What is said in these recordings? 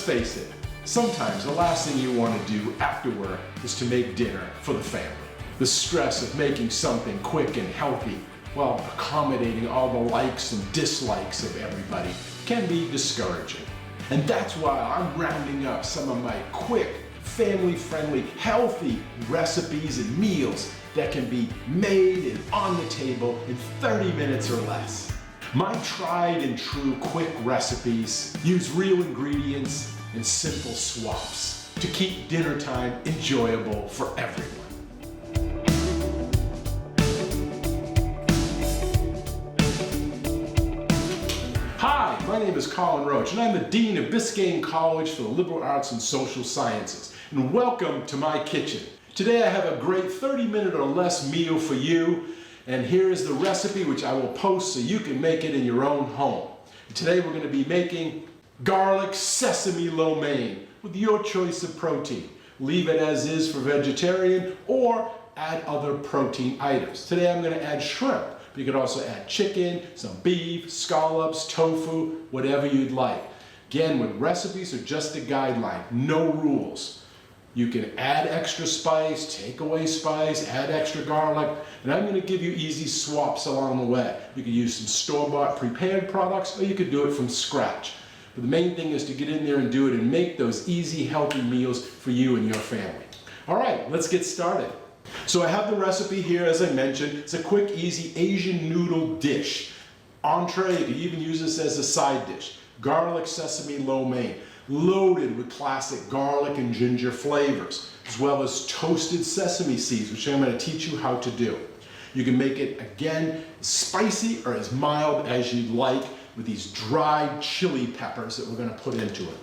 face it, sometimes the last thing you want to do after work is to make dinner for the family. The stress of making something quick and healthy while accommodating all the likes and dislikes of everybody can be discouraging. And that's why I'm rounding up some of my quick, family-friendly, healthy recipes and meals that can be made and on the table in 30 minutes or less. My tried and true quick recipes use real ingredients and simple swaps to keep dinner time enjoyable for everyone. Hi, my name is Colin Roche, and I'm the Dean of Biscayne College for the Liberal Arts and Social Sciences. And welcome to my kitchen. Today I have a great 30-minute or less meal for you, and here is the recipe which I will post so you can make it in your own home. Today we're going to be making garlic sesame lo mein with your choice of protein. Leave it as is for vegetarian or add other protein items. Today I'm going to add shrimp. You could also add chicken, some beef, scallops, tofu, whatever you'd like. Again, with recipes are just a guideline, no rules. You can add extra spice, take away spice, add extra garlic, and I'm going to give you easy swaps along the way. You could use some store-bought prepared products, or you could do it from scratch. But the main thing is to get in there and do it and make those easy, healthy meals for you and your family. All right, let's get started. So I have the recipe here, as I mentioned. It's a quick, easy Asian noodle dish. Entree, you can even use this as a side dish. Garlic sesame lo mein, loaded with classic garlic and ginger flavors, as well as toasted sesame seeds, which I'm going to teach you how to do. You can make it, again, spicy or as mild as you'd like with these dried chili peppers that we're going to put into it.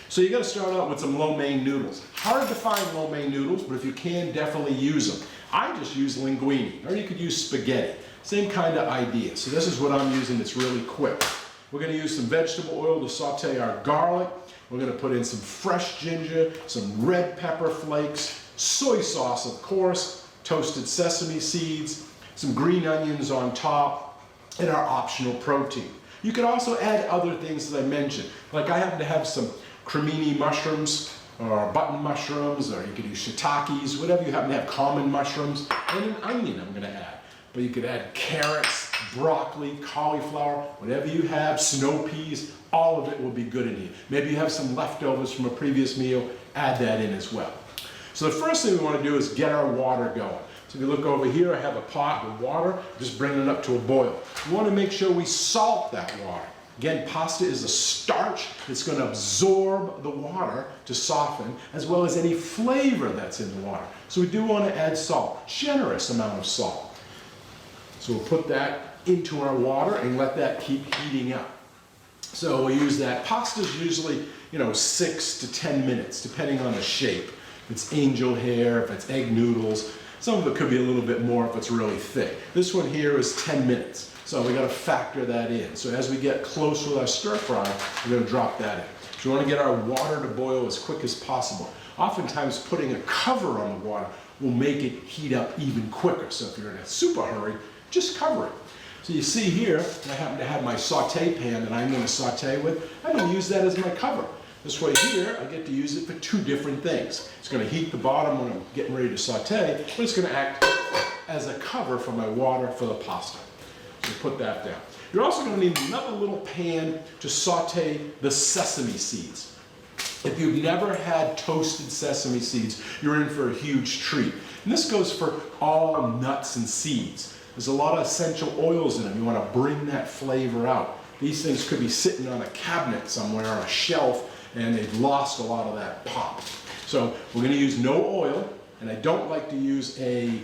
So you got to start out with some lo mein noodles. Hard to find lo mein noodles, but if you can, definitely use them. I just use linguine, or you could use spaghetti. Same kind of idea. So this is what I'm using that's really quick. We're going to use some vegetable oil to saute our garlic. We're going to put in some fresh ginger, some red pepper flakes, soy sauce, of course, toasted sesame seeds, some green onions on top, and our optional protein. You could also add other things that I mentioned. Like I happen to have some cremini mushrooms or button mushrooms, or you could use shiitakes, whatever you happen to have, common mushrooms, and an onion I'm going to add. But you could add carrots, broccoli, cauliflower, whatever you have, snow peas, all of it will be good in here. Maybe you have some leftovers from a previous meal, add that in as well. So the first thing we want to do is get our water going. So if you look over here, I have a pot with water, just bring it up to a boil. We want to make sure we salt that water. Again, pasta is a starch that's going to absorb the water to soften, as well as any flavor that's in the water. So we do want to add salt, generous amount of salt. So we'll put that into our water and let that keep heating up. So we'll use that. Pasta's usually, 6 to 10 minutes, depending on the shape. If it's angel hair, if it's egg noodles, some of it could be a little bit more if it's really thick. This one here is 10 minutes. So we got to factor that in. So as we get close with our stir fry, we're going to drop that in. So we want to get our water to boil as quick as possible. Oftentimes putting a cover on the water will make it heat up even quicker. So if you're in a super hurry, just cover it. So you see here, I happen to have my saute pan that I'm going to saute with. I'm going to use that as my cover. This way here, I get to use it for two different things. It's going to heat the bottom when I'm getting ready to saute, but it's going to act as a cover for my water for the pasta. So put that down. You're also going to need another little pan to saute the sesame seeds. If you've never had toasted sesame seeds, you're in for a huge treat. And this goes for all nuts and seeds. There's a lot of essential oils in them. You want to bring that flavor out. These things could be sitting on a cabinet somewhere on a shelf, and they've lost a lot of that pop. So we're going to use no oil, and I don't like to use a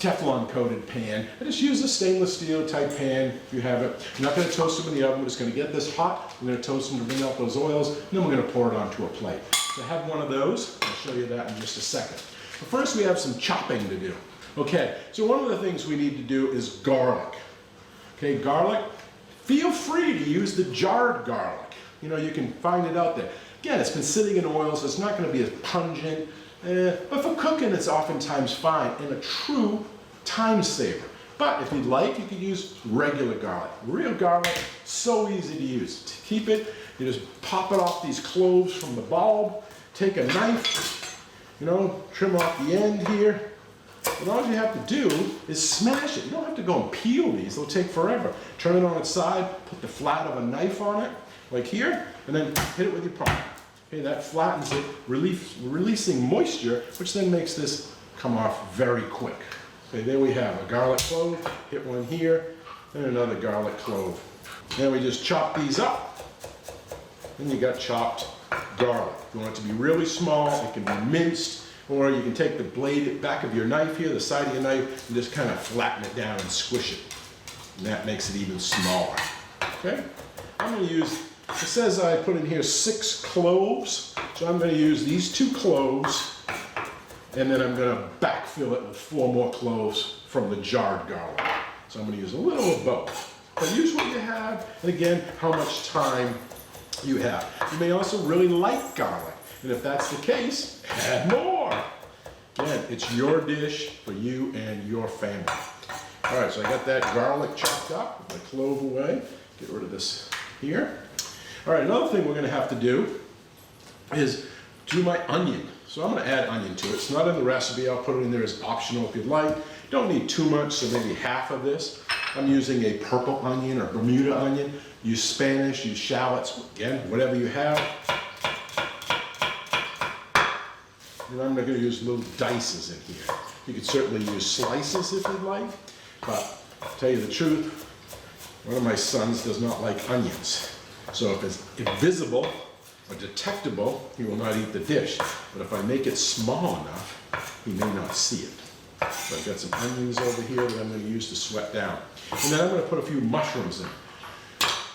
Teflon coated pan. I just use a stainless steel type pan if you have it. I'm not going to toast them in the oven. We're just going to get this hot. We're going to toast them to bring out those oils, and then we're going to pour it onto a plate. So I have one of those. I'll show you that in just a second. But first we have some chopping to do. Okay, so one of the things we need to do is garlic. Okay, garlic. Feel free to use the jarred garlic. You can find it out there. Again, it's been sitting in oil, so it's not going to be as pungent. But for cooking, it's oftentimes fine and a true time saver. But if you'd like, you could use regular garlic. Real garlic, so easy to use. To keep it, you just pop it off these cloves from the bulb, take a knife, trim off the end here. And all you have to do is smash it. You don't have to go and peel these, they'll take forever. Turn it on its side, put the flat of a knife on it, like here, and then hit it with your palm. Okay, that flattens it, releasing moisture, which then makes this come off very quick. Okay, there we have a garlic clove, hit one here, and another garlic clove. Then we just chop these up, and you got chopped garlic. If you want it to be really small, it can be minced, or you can take the blade back of your knife here, the side of your knife, and just kind of flatten it down and squish it. And that makes it even smaller. Okay? I'm going to use, it says I put in here 6 cloves, so I'm going to use these 2 cloves, and then I'm going to backfill it with 4 more cloves from the jarred garlic. So I'm going to use a little of both. But use what you have, and again, how much time you have. You may also really like garlic, and if that's the case, add more. Again, it's your dish for you and your family. All right, so I got that garlic chopped up, put my clove away, get rid of this here. All right, another thing we're going to have to do is do my onion. So I'm going to add onion to it. It's not in the recipe. I'll put it in there as optional if you'd like. Don't need too much, so maybe half of this. I'm using a purple onion or Bermuda onion. Use Spanish, use shallots, again, whatever you have. And I'm going to use little dices in here. You could certainly use slices if you'd like, but to tell you the truth, one of my sons does not like onions. So if it's invisible or detectable, he will not eat the dish. But if I make it small enough, he may not see it. So I've got some onions over here that I'm going to use to sweat down. And then I'm going to put a few mushrooms in.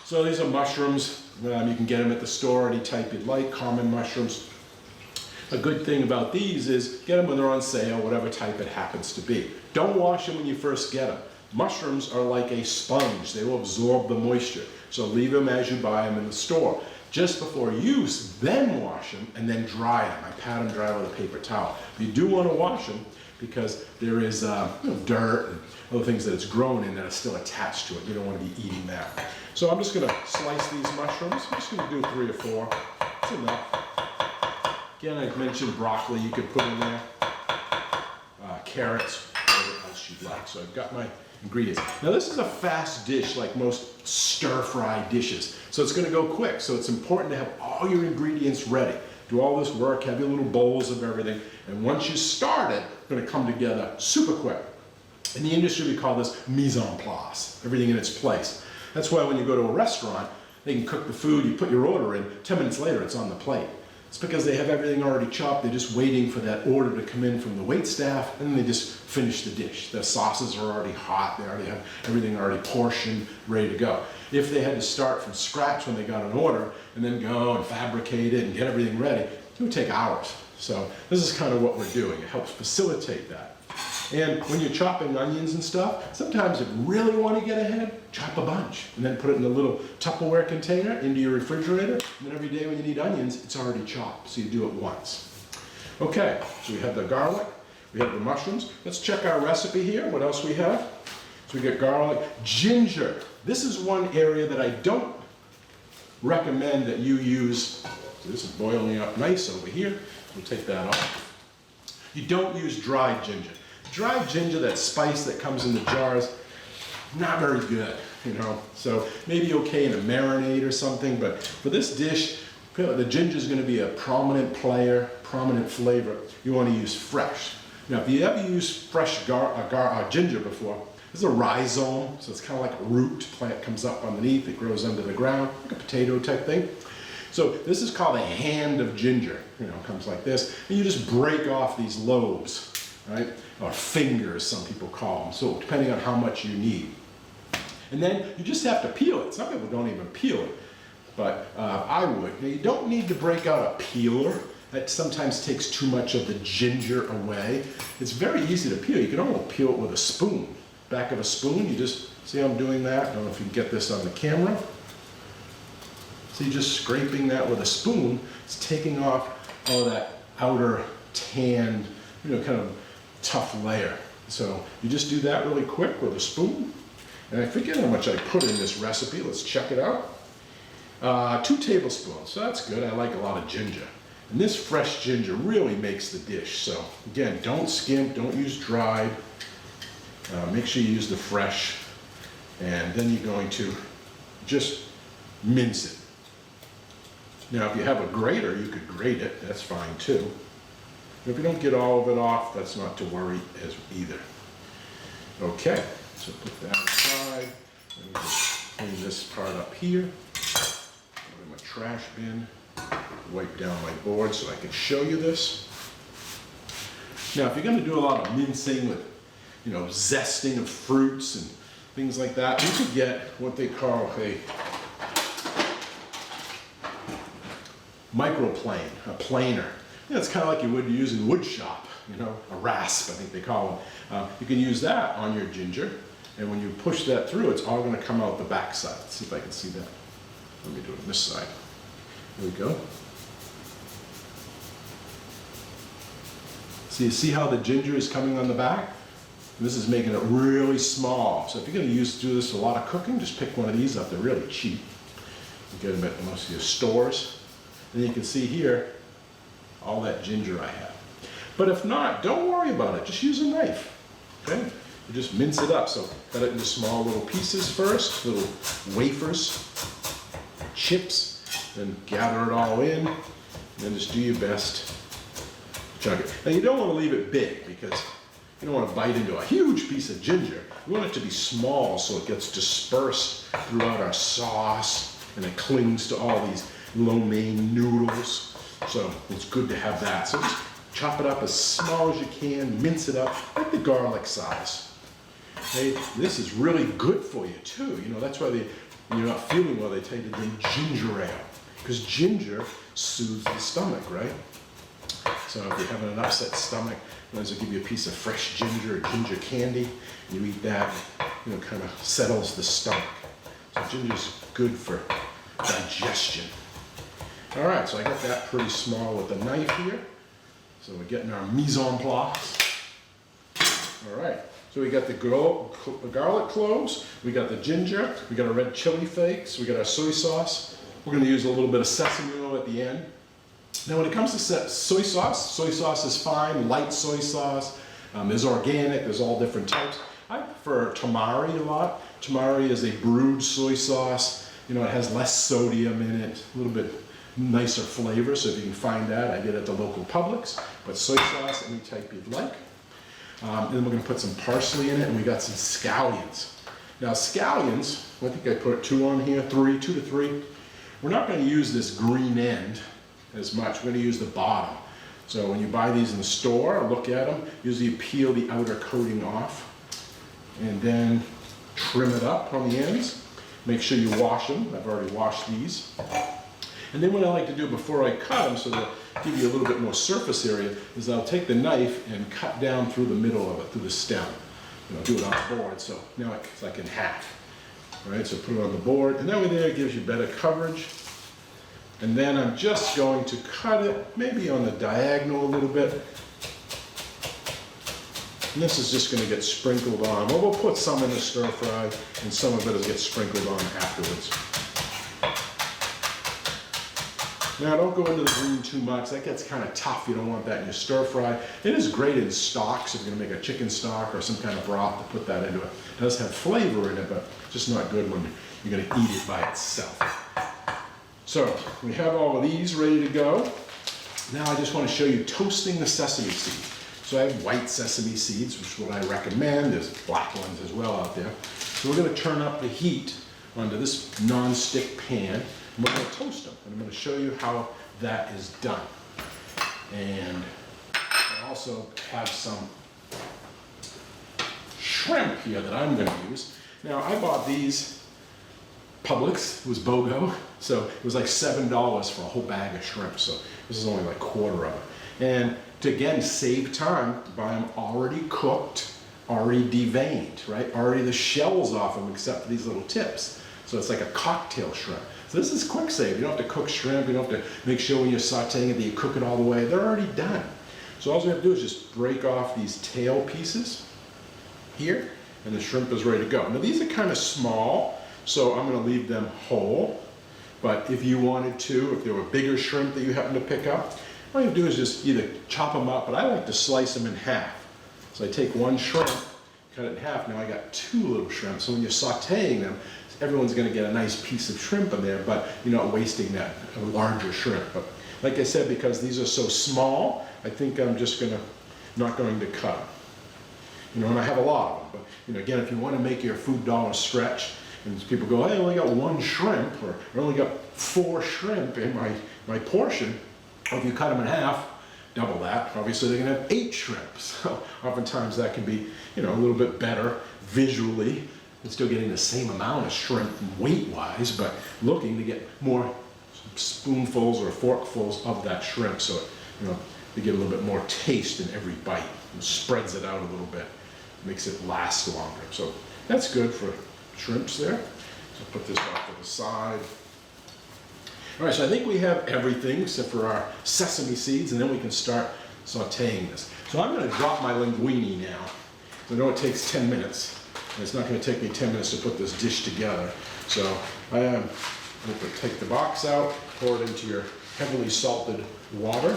So these are mushrooms. You can get them at the store, any type you'd like, common mushrooms. A good thing about these is get them when they're on sale, whatever type it happens to be. Don't wash them when you first get them. Mushrooms are like a sponge. They will absorb the moisture. So leave them as you buy them in the store. Just before use, then wash them and then dry them. I pat them dry with a paper towel. You do want to wash them because there is dirt and other things that it's grown in that are still attached to it. You don't want to be eating that. So I'm just going to slice these mushrooms. I'm just going to do 3 or 4. That's enough. Again, I mentioned broccoli you could put in there. Carrots, whatever else you'd like. So I've got my ingredients. Now this is a fast dish like most stir-fry dishes. So it's going to go quick. So it's important to have all your ingredients ready. Do all this work, have your little bowls of everything. And once you start it, it's going to come together super quick. In the industry, we call this mise en place, everything in its place. That's why when you go to a restaurant, they can cook the food, you put your order in, 10 minutes later it's on the plate. It's because they have everything already chopped, they're just waiting for that order to come in from the wait staff, and then they just finish the dish. The sauces are already hot, they already have everything already portioned, ready to go. If they had to start from scratch when they got an order, and then go and fabricate it and get everything ready, it would take hours. So this is kind of what we're doing. It helps facilitate that. And when you're chopping onions and stuff, sometimes if you really want to get ahead, chop a bunch and then put it in a little Tupperware container into your refrigerator. And then every day when you need onions, it's already chopped, so you do it once. Okay, so we have the garlic, we have the mushrooms. Let's check our recipe here, what else we have. So we got garlic, ginger. This is one area that I don't recommend that you use. So this is boiling up nice over here. We'll take that off. You don't use dried ginger. Dried ginger, that spice that comes in the jars, not very good, So maybe okay in a marinade or something, but for this dish, the ginger is going to be a prominent player, prominent flavor. You want to use fresh. Now, if you ever used fresh ginger before, this is a rhizome, so it's kind of like a root. Plant comes up underneath, it grows under the ground, like a potato type thing. So this is called a hand of ginger. It comes like this, and you just break off these lobes, right? Or fingers, some people call them. So depending on how much you need. And then you just have to peel it. Some people don't even peel it, but I would. Now, you don't need to break out a peeler. That sometimes takes too much of the ginger away. It's very easy to peel. You can almost peel it with a spoon. Back of a spoon, you just, see how I'm doing that? I don't know if you can get this on the camera. So you're just scraping that with a spoon. It's taking off all that outer tanned, kind of tough layer. So you just do that really quick with a spoon. And I forget how much I put in this recipe. Let's check it out. 2 tablespoons, so that's good. I like a lot of ginger. And this fresh ginger really makes the dish. So again, don't skimp, don't use dried. Make sure you use the fresh. And then you're going to just mince it. Now, if you have a grater, you could grate it. That's fine too. If you don't get all of it off, that's not to worry as either. Okay, so put that aside. Let me just clean this part up here. Put it in my trash bin. Wipe down my board so I can show you this. Now, if you're going to do a lot of mincing with, zesting of fruits and things like that, you could get what they call a microplane, a planer. It's kind of like you would use in wood shop, a rasp, I think they call them. You can use that on your ginger, and when you push that through, it's all going to come out the back side. Let's see if I can see that. Let me do it on this side. Here we go. So you see how the ginger is coming on the back? This is making it really small. So if you're going to do this a lot of cooking, just pick one of these up. They're really cheap. You get them at most of your stores. And you can see here all that ginger I have. But if not, don't worry about it. Just use a knife. Okay? You just mince it up. So cut it into small little pieces first, little wafers, chips, then gather it all in, and then just do your best to chunk it. Now you don't want to leave it big because you don't want to bite into a huge piece of ginger. You want it to be small so it gets dispersed throughout our sauce and it clings to all these lo mein noodles. So it's good to have that. So just chop it up as small as you can, mince it up like the garlic size. Okay? This is really good for you too. That's why when you're not feeling well, they tell you to drink ginger ale. Because ginger soothes the stomach, right? So if you're having an upset stomach, sometimes they'll give you a piece of fresh ginger or ginger candy. You eat that, kind of settles the stomach. So ginger's good for digestion. All right, so I got that pretty small with the knife here. So we're getting our mise en place. All right, so we got the garlic cloves, we got the ginger, we got our red chili flakes, we got our soy sauce. We're going to use a little bit of sesame oil at the end. Now when it comes to soy sauce is fine, light soy sauce. There's organic, there's all different types. I prefer tamari a lot. Tamari is a brewed soy sauce. It has less sodium in it, a little bit nicer flavor, so if you can find that, I get it at the local Publix. But soy sauce, any type you'd like. And then we're going to put some parsley in it, and we got some scallions. Now scallions, I think I put 2 on here, 2 to 3. We're not going to use this green end as much. We're going to use the bottom. So when you buy these in the store, look at them. Usually you peel the outer coating off and then trim it up on the ends. Make sure you wash them. I've already washed these. And then what I like to do before I cut them, so to give you a little bit more surface area, is I'll take the knife and cut down through the middle of it, through the stem. Do it on the board, so now it's like in half. All right, so put it on the board, and that way there it gives you better coverage. And then I'm just going to cut it, maybe on the diagonal a little bit. And this is just going to get sprinkled on. Well, we'll put some in the stir fry, and some of it will get sprinkled on afterwards. Now don't go into the green too much. That gets kind of tough. You don't want that in your stir fry. It is great in stocks if you're going to make a chicken stock or some kind of broth to put that into it. It does have flavor in it, but just not good when you're going to eat it by itself. So we have all of these ready to go. Now I just want to show you toasting the sesame seed. So I have white sesame seeds, which is what I recommend. There's black ones as well out there. So we're going to turn up the heat onto this non-stick pan. And we're going to toast them, and I'm going to show you how that is done. And I also have some shrimp here that I'm going to use. Now I bought these Publix, it was BOGO, so it was like $7 for a whole bag of shrimp, so this is only like a quarter of it. And to again save time, buy them already cooked, already deveined, right? Already the shells off them except for these little tips. So it's like a cocktail shrimp. So this is quick save. You don't have to cook shrimp. You don't have to make sure when you're sauteing it that you cook it all the way. They're already done. So all you have to do is just break off these tail pieces. here, and the shrimp is ready to go. Now these are kind of small, so I'm going to leave them whole. But if you wanted to, if there were bigger shrimp that you happen to pick up, all you do is just either chop them up, but I like to slice them in half. So I take one shrimp, cut it in half, now I got 2 little shrimp. So when you're sauteing them, everyone's going to get a nice piece of shrimp in there, but you're not wasting that larger shrimp. But like I said, because these are so small, I think I'm just not going to cut them. You know, and I have a lot of them. But you know, again, if you want to make your food dollar stretch, and people go, hey, I only got 1 shrimp, or I only got 4 shrimp in my portion. Or if you cut them in half, double that, obviously they're going to have 8 shrimp. So oftentimes that can be, you know, a little bit better visually. You're still getting the same amount of shrimp weight-wise, but looking to get more spoonfuls or forkfuls of that shrimp, so you know, you get a little bit more taste in every bite. It spreads it out a little bit, makes it last longer. So that's good for shrimps there. So put this off to the side. All right, so I think we have everything except for our sesame seeds, and then we can start sauteing this. So I'm going to drop my linguine now. I know it takes 10 minutes, and it's not going to take me 10 minutes to put this dish together. So I am going to take the box out, pour it into your heavily salted water.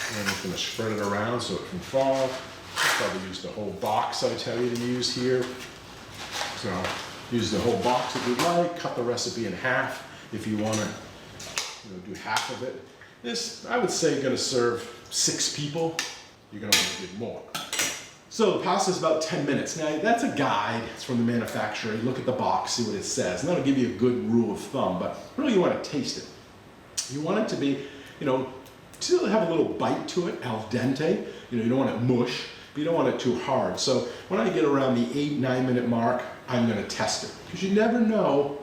And I'm just going to spread it around so it can fall. I'll probably use the whole box I tell you to use here. So use the whole box if you'd like. Cut the recipe in half if you want to, you know, do half of it. This, I would say, going to serve 6 people. You're going to want to do more. So the pasta is about 10 minutes. Now that's a guide. It's from the manufacturer. You look at the box, see what it says, and that'll give you a good rule of thumb. But really, you want to taste it. You want it to be, you know, to have a little bite to it, al dente. You know, you don't want it mush, but you don't want it too hard. So when I get around the 8-9 minute mark, I'm going to test it, because you never know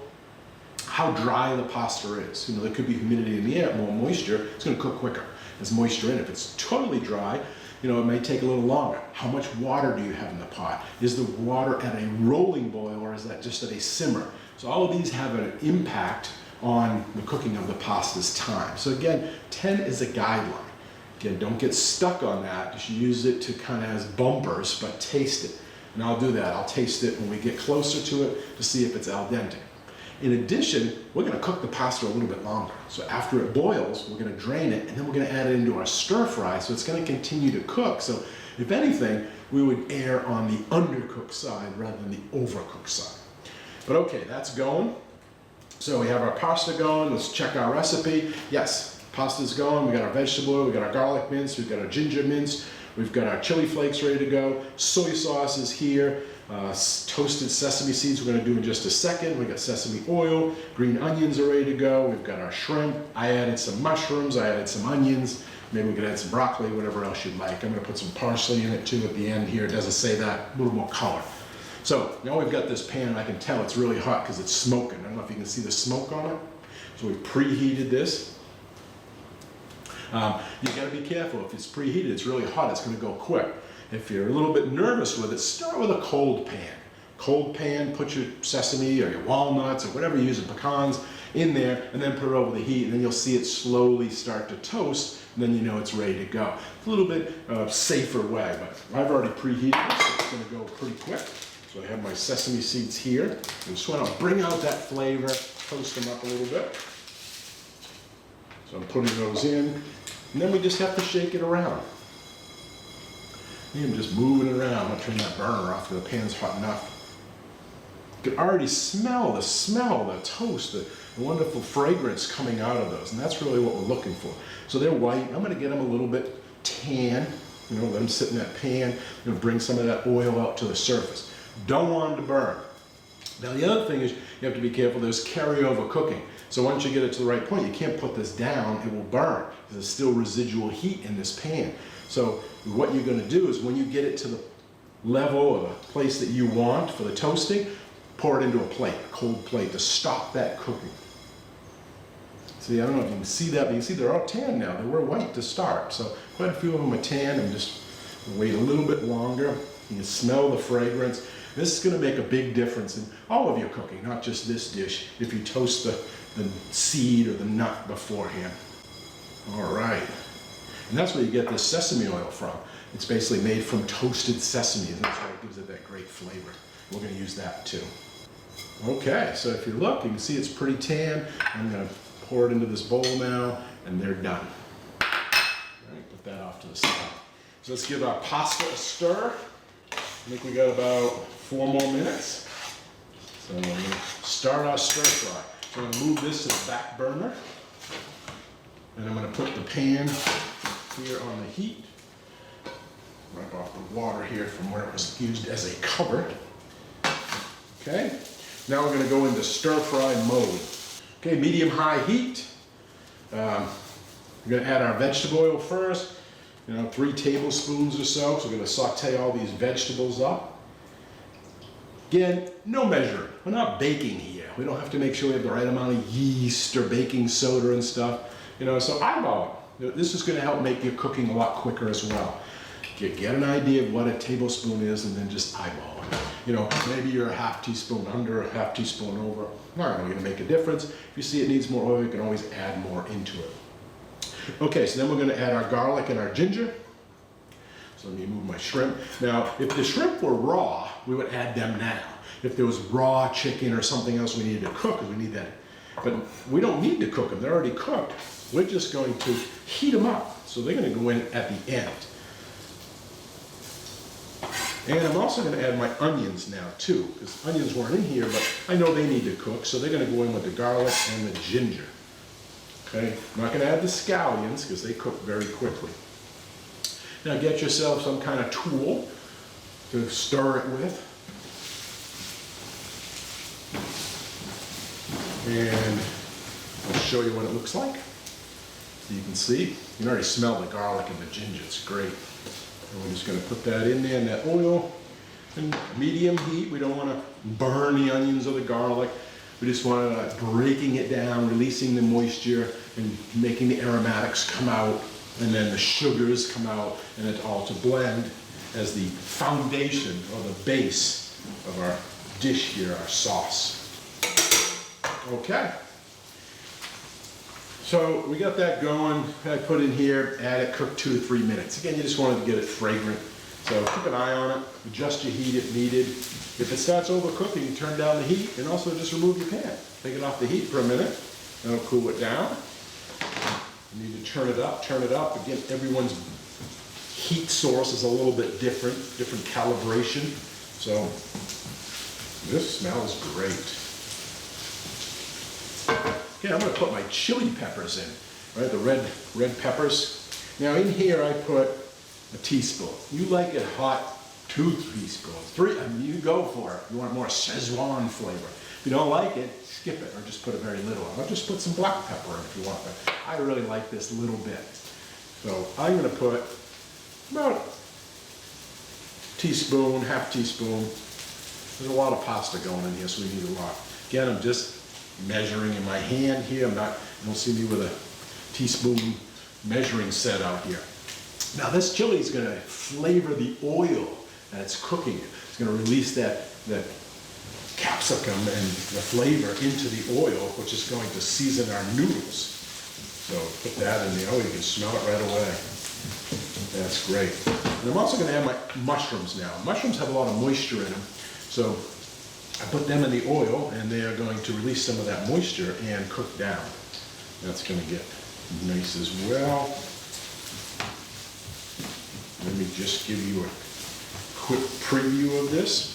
how dry the pasta is. You know, there could be humidity in the air, more moisture. It's going to cook quicker. There's moisture in it. If it's totally dry, you know, it may take a little longer. How much water do you have in the pot? Is the water at a rolling boil, or is that just at a simmer? So all of these have an impact on the cooking of the pasta's time. So again, 10 is a guideline. Again, don't get stuck on that. You should use it to kind of as bumpers, but taste it. And I'll do that. I'll taste it when we get closer to it to see if it's al dente. In addition, we're going to cook the pasta a little bit longer. So after it boils, we're going to drain it, and then we're going to add it into our stir fry, so it's going to continue to cook. So if anything, we would err on the undercooked side rather than the overcooked side. But okay, that's going. So we have our pasta going. Let's check our recipe. Yes, pasta's going. We got our vegetable oil, we got our garlic mince, we've got our ginger mince, we've got our chili flakes ready to go. Soy sauce is here. Toasted sesame seeds we're going to do in just a second. We got sesame oil, green onions are ready to go. We've got our shrimp. I added some mushrooms, I added some onions. Maybe we could add some broccoli, whatever else you'd like. I'm going to put some parsley in it too at the end here. It doesn't say that, a little more color. So now we've got this pan, and I can tell it's really hot because it's smoking. I don't know if you can see the smoke on it. So we've preheated this. You got to be careful. If it's preheated, it's really hot, it's going to go quick. If you're a little bit nervous with it, start with a cold pan. Cold pan, put your sesame or your walnuts or whatever you're using, pecans, in there, and then put it over the heat, and then you'll see it slowly start to toast, and then you know it's ready to go. It's a little bit safer way, but I've already preheated it, so it's going to go pretty quick. So I have my sesame seeds here. I just want to bring out that flavor, toast them up a little bit. So I'm putting those in, and then we just have to shake it around. I'm just moving it around. I'm going to turn that burner off because the pan's hot enough. You can already smell the toast, the wonderful fragrance coming out of those, and that's really what we're looking for. So they're white. I'm going to get them a little bit tan. You know, let them sit in that pan. I'm going to bring some of that oil out to the surface. Don't want them to burn. Now the other thing is you have to be careful. There's carryover cooking. So once you get it to the right point, you can't put this down. It will burn. There's still residual heat in this pan. So what you're going to do is when you get it to the level or the place that you want for the toasting, pour it into a plate, a cold plate, to stop that cooking. See, I don't know if you can see that, but you can see they're all tan now. They were white to start, so quite a few of them are tan, and just wait a little bit longer. You can smell the fragrance. This is going to make a big difference in all of your cooking, not just this dish, if you toast the seed or the nut beforehand. All right. And that's where you get this sesame oil from. It's basically made from toasted sesame, and that's why it gives it that great flavor. We're going to use that too. Okay, so if you look, you can see it's pretty tan. I'm going to pour it into this bowl now, and they're done. All right, put that off to the side. So let's give our pasta a stir. I think we got about 4 more minutes. So I'm going to start our stir fry. So I'm going to move this to the back burner. And I'm going to put the pan here on the heat. Wipe off the water here from where it was used as a cover. Okay, now we're going to go into stir fry mode. Okay, medium-high heat. We're going to add our vegetable oil first. 3 tablespoons or so. So we're going to saute all these vegetables up. Again, no measuring. We're not baking here. We don't have to make sure we have the right amount of yeast or baking soda and stuff. So eyeball it. This is going to help make your cooking a lot quicker as well. Get an idea of what a tablespoon is and then just eyeball it. Maybe you're a half teaspoon under, a half teaspoon over. Not really going to make a difference. If you see it needs more oil, you can always add more into it. Okay, so then we're going to add our garlic and our ginger. So let me move my shrimp. Now, if the shrimp were raw, we would add them now. If there was raw chicken or something else we needed to cook, we need that. But we don't need to cook them. They're already cooked. We're just going to heat them up. So they're going to go in at the end. And I'm also going to add my onions now too, because onions weren't in here, but I know they need to cook, so they're going to go in with the garlic and the ginger. Okay, I'm not going to add the scallions because they cook very quickly. Now get yourself some kind of tool to stir it with. And I'll show you what it looks like. You can see, you can already smell the garlic and the ginger, it's great. And we're just going to put that in there in that oil. And medium heat, we don't want to burn the onions or the garlic. We just want to breaking it down, releasing the moisture and making the aromatics come out, and then the sugars come out, and it all to blend as the foundation or the base of our dish here, our sauce. Okay. So we got that going. I put in here, add it, cook 2 to 3 minutes. Again, you just wanted to get it fragrant. So keep an eye on it, adjust your heat if needed. If it starts overcooking, you turn down the heat and also just remove your pan. Take it off the heat for a minute, that'll cool it down. You need to turn it up. Again, everyone's heat source is a little bit different calibration. So this smells great. Okay, I'm going to put my chili peppers in, right? The red peppers. Now in here I put a teaspoon. You like it hot, 2 teaspoons. 3, you go for it. You want more Szechuan flavor. If you don't like it, skip it or just put a very little. I'll just put some black pepper in if you want, but I really like this little bit. So I'm going to put about teaspoon, half teaspoon. There's a lot of pasta going in here, so we need a lot. Again, I'm just measuring in my hand here. You don't see me with a teaspoon measuring set out here. Now this chili is going to flavor the oil that it's cooking. It's going to release that capsicum and the flavor into the oil, which is going to season our noodles. So put that in the oil. You can smell it right away. That's great. And I'm also going to add my mushrooms now. Mushrooms have a lot of moisture in them. So I put them in the oil, and they are going to release some of that moisture and cook down. That's going to get nice as well. Let me just give you a quick preview of this.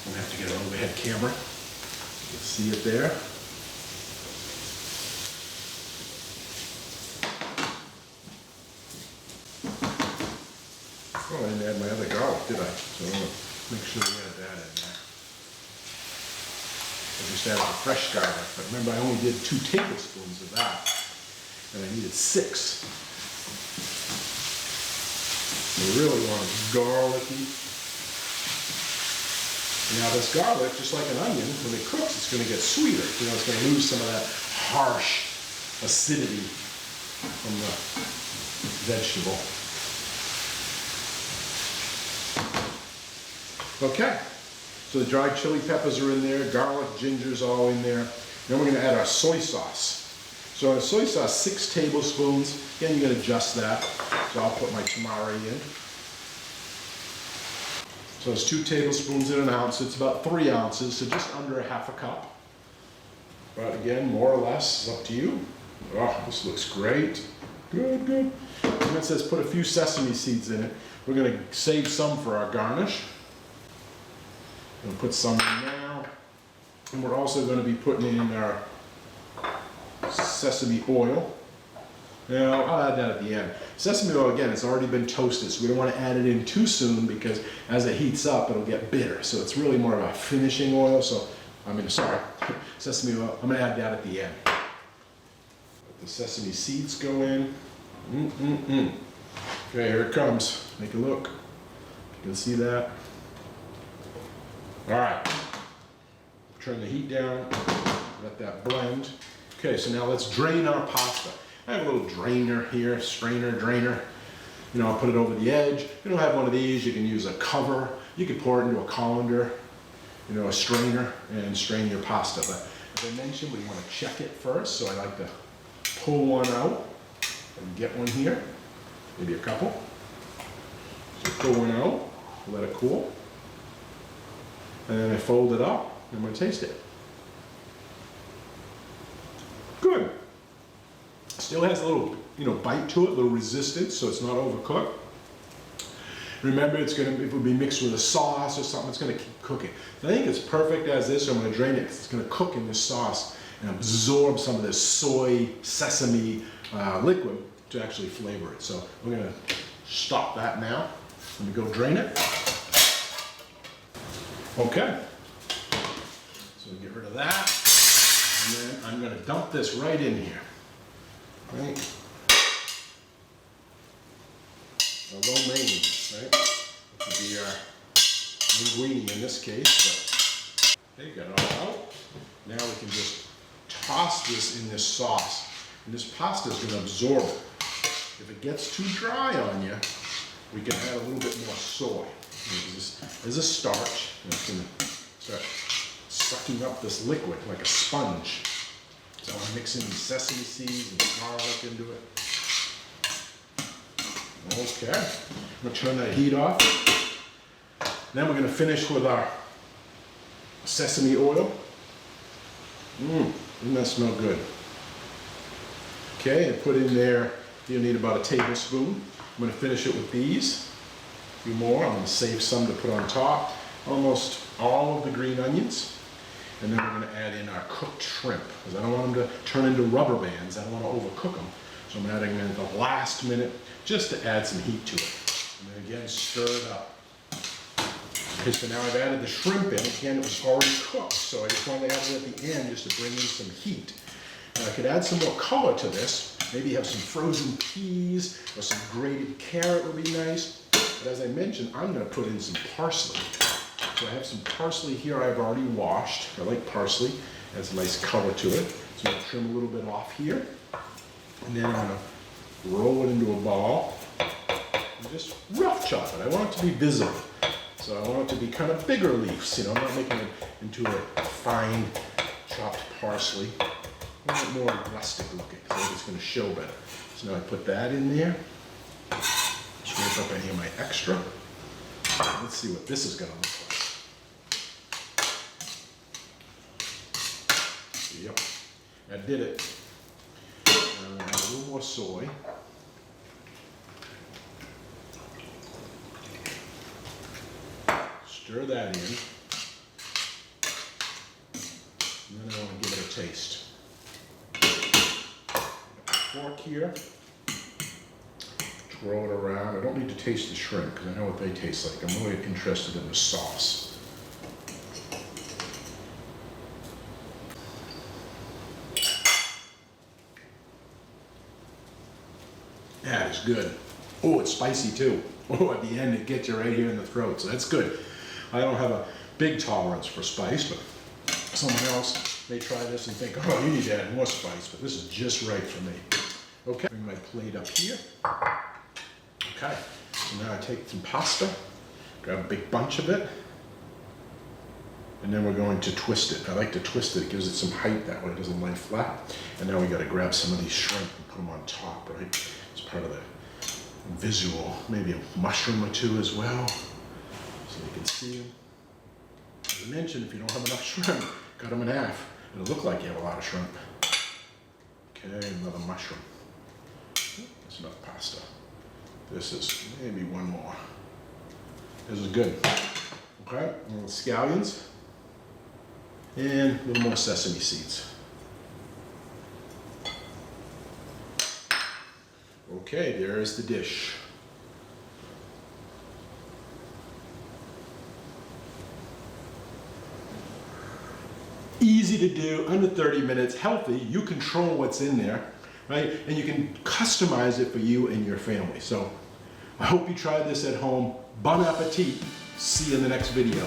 I'm going to have to get an overhead camera. You can see it there. Oh, I didn't add my other garlic, did I? So I'm going to make sure we add that in there. I just added the fresh garlic, but remember I only did 2 tablespoons of that, and I needed 6. We really want it garlicky. And now this garlic, just like an onion, when it cooks, it's going to get sweeter. It's going to lose some of that harsh acidity from the vegetable. Okay, so the dried chili peppers are in there, garlic, ginger's all in there. Then we're going to add our soy sauce. So our soy sauce, 6 tablespoons. Again, you're going to adjust that. So I'll put my tamari in. So it's 2 tablespoons in an ounce. It's about 3 ounces, so just under a half a cup. But again, more or less, is up to you. Oh, this looks great. Good, good. And it says put a few sesame seeds in it. We're going to save some for our garnish. We'll put some in now. And we're also going to be putting in our sesame oil. Now, I'll add that at the end. Sesame oil, again, it's already been toasted, so we don't want to add it in too soon because as it heats up, it'll get bitter. So it's really more of a finishing oil. So, sesame oil. I'm going to add that at the end. Let the sesame seeds go in. Okay, here it comes. Take a look. You can see that. All right. Turn the heat down. Let that blend. Okay, so now let's drain our pasta. I have a little drainer here, strainer, drainer. You know, I'll put it over the edge. If you don't have one of these, you can use a cover. You can pour it into a colander, you know, a strainer, and strain your pasta. But as I mentioned, we want to check it first, so I like to pull one out and get one here, maybe a couple. So pull one out, let it cool, and then I fold it up, and I'm going to taste it. Good. Still has a little, you know, bite to it, a little resistance, so it's not overcooked. Remember, it will be mixed with a sauce or something. It's going to keep cooking. I think it's perfect as is, so I'm going to drain it. It's going to cook in this sauce and absorb some of this soy sesame liquid to actually flavor it. So we're going to stop that now. Let me go drain it. Okay. So get rid of that. And then I'm going to dump this right in here. Right? A lo mein, right? That would be our linguine in this case. But okay, got it all out. Now we can just toss this in this sauce. And this pasta is going to absorb it. If it gets too dry on you, we can add a little bit more soy. There's a starch, and it's going to start sucking up this liquid like a sponge. So I'm mixing the sesame seeds and garlic into it. Okay, I'm going to turn that heat off. Then we're going to finish with our sesame oil. Doesn't that smell good? Okay, and put in there, you'll need about a tablespoon. I'm going to finish it with these. A few more. I'm going to save some to put on top. Almost all of the green onions. And then we're going to add in our cooked shrimp, because I don't want them to turn into rubber bands. I don't want to overcook them. So I'm adding them at the last minute just to add some heat to it. And then again, stir it up. Okay, so now I've added the shrimp in. Again, it was already cooked, so I just wanted to add it at the end just to bring in some heat. Now I could add some more color to this. Maybe have some frozen peas or some grated carrot would be nice. But as I mentioned, I'm going to put in some parsley. So I have some parsley here I've already washed. I like parsley. Adds a nice color to it. So I'm going to trim a little bit off here. And then I'm going to roll it into a ball and just rough chop it. I want it to be visible. So I want it to be kind of bigger leaves. You know, I'm not making it into a fine chopped parsley. A little bit more rustic looking, so I think it's going to show better. So now I put that in there. Scrape up any of my extra. Let's see what this is going to look like. Yep, I did it. Now I'm going to add a little more soy. Stir that in. And then I want to give it a taste. Fork here, twirl it around. I don't need to taste the shrimp because I know what they taste like. I'm really interested in the sauce. That is good. Oh, it's spicy too. Oh, at the end it gets you right here in the throat, so that's good. I don't have a big tolerance for spice, but someone else may try this and think, oh, you need to add more spice, but this is just right for me. Okay, bring my plate up here. Okay, so now I take some pasta, grab a big bunch of it, and then we're going to twist it. I like to twist it, it gives it some height, that way it doesn't lay flat. And now we got to grab some of these shrimp and put them on top, right? It's part of visual, maybe a mushroom or two as well, so you can see them. As I mentioned, if you don't have enough shrimp, cut them in half. It'll look like you have a lot of shrimp. Okay, another mushroom. That's enough pasta. This is maybe one more. This is good. Okay, a little scallions and a little more sesame seeds. Okay, there is the dish. Easy to do, under 30 minutes, healthy. You control what's in there, right? And you can customize it for you and your family. So I hope you try this at home. Bon appetit. See you in the next video.